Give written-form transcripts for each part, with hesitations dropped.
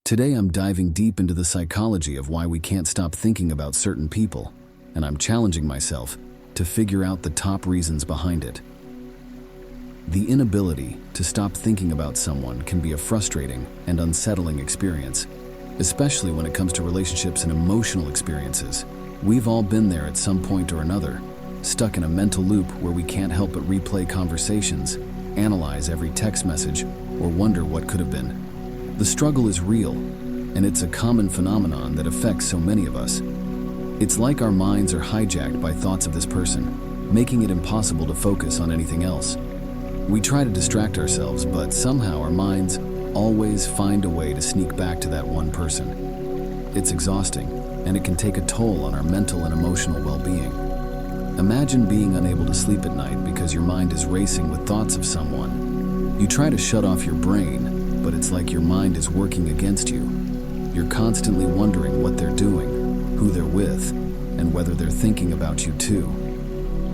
Today I'm diving deep into the psychology of why we can't stop thinking about certain people, and I'm challenging myself to figure out the top reasons behind it. The inability to stop thinking about someone can be a frustrating and unsettling experience, especially when it comes to relationships and emotional experiences. We've all been there at some point or another, stuck in a mental loop where we can't help but replay conversations, analyze every text message, or wonder what could have been. The struggle is real, and it's a common phenomenon that affects so many of us. It's like our minds are hijacked by thoughts of this person, making it impossible to focus on anything else. We try to distract ourselves, but somehow our minds always find a way to sneak back to that one person. It's exhausting, and it can take a toll on our mental and emotional well-being. Imagine being unable to sleep at night because your mind is racing with thoughts of someone. You try to shut off your brain, but it's like your mind is working against you. You're constantly wondering what they're doing, who they're with, and whether they're thinking about you too.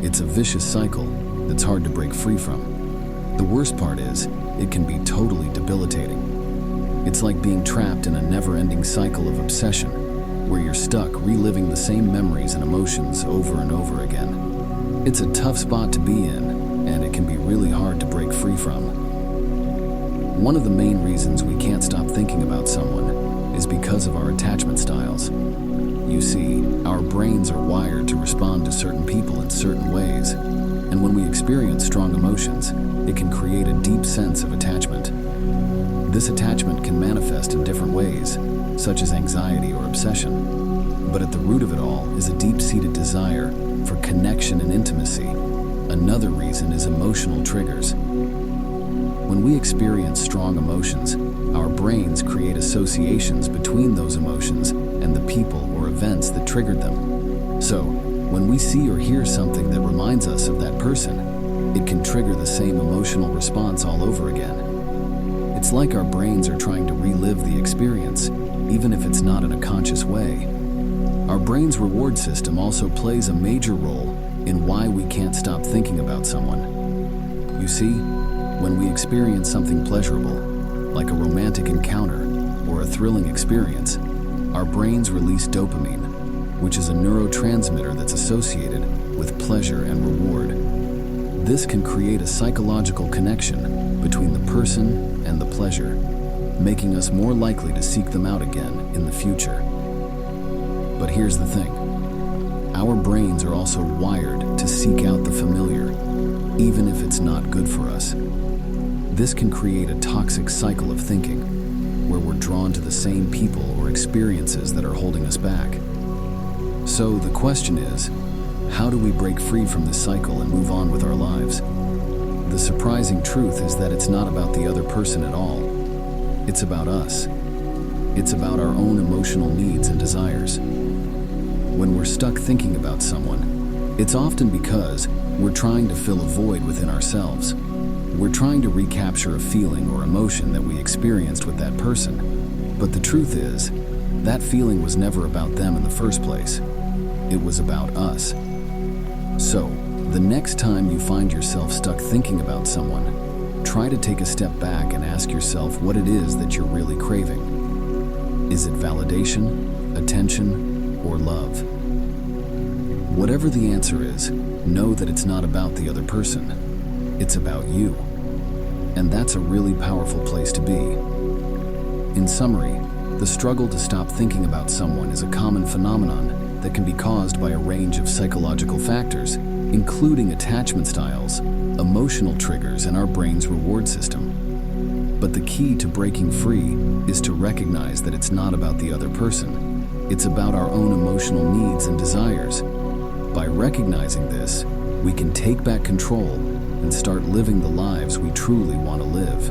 It's a vicious cycle that's hard to break free from. The worst part is, it can be totally debilitating. It's like being trapped in a never-ending cycle of obsession, where you're stuck reliving the same memories and emotions over and over again. It's a tough spot to be in, and it can be really hard to break free from. One of the main reasons we can't stop thinking about someone is because of our attachment styles. You see, our brains are wired to respond to certain people in certain ways, and when we experience strong emotions, it can create a deep sense of attachment. This attachment can manifest in different ways, such as anxiety or obsession. But at the root of it all is a deep-seated desire for connection and intimacy. Another reason is emotional triggers. When we experience strong emotions, our brains create associations between those emotions and the people or events that triggered them. So, when we see or hear something that reminds us of that person, it can trigger the same emotional response all over again. It's like our brains are trying to relive the experience, even if it's not in a conscious way. Our brain's reward system also plays a major role in why we can't stop thinking about someone. You see, when we experience something pleasurable, like a romantic encounter or a thrilling experience, our brains release dopamine, which is a neurotransmitter that's associated with pleasure and reward. This can create a psychological connection between the person and the pleasure, making us more likely to seek them out again in the future. But here's the thing. Our brains are also wired to seek out the familiar, even if it's not good for us. This can create a toxic cycle of thinking, where we're drawn to the same people or experiences that are holding us back. So the question is, how do we break free from this cycle and move on with our lives? The surprising truth is that it's not about the other person at all. It's about us. It's about our own emotional needs and desires. When we're stuck thinking about someone, it's often because we're trying to fill a void within ourselves. We're trying to recapture a feeling or emotion that we experienced with that person. But the truth is, that feeling was never about them in the first place. It was about us. So, the next time you find yourself stuck thinking about someone, try to take a step back and ask yourself what it is that you're really craving. Is it validation, attention, or love? Whatever the answer is, know that it's not about the other person. It's about you. And that's a really powerful place to be. In summary, the struggle to stop thinking about someone is a common phenomenon that can be caused by a range of psychological factors, including attachment styles, emotional triggers, and our brain's reward system. But the key to breaking free is to recognize that it's not about the other person. It's about our own emotional needs and desires. By recognizing this, we can take back control and start living the lives we truly want to live.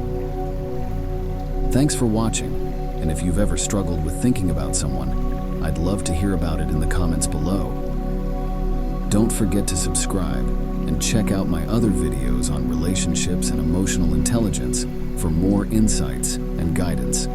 Thanks for watching, and if you've ever struggled with thinking about someone, I'd love to hear about it in the comments below. Don't forget to subscribe and check out my other videos on relationships and emotional intelligence for more insights and guidance.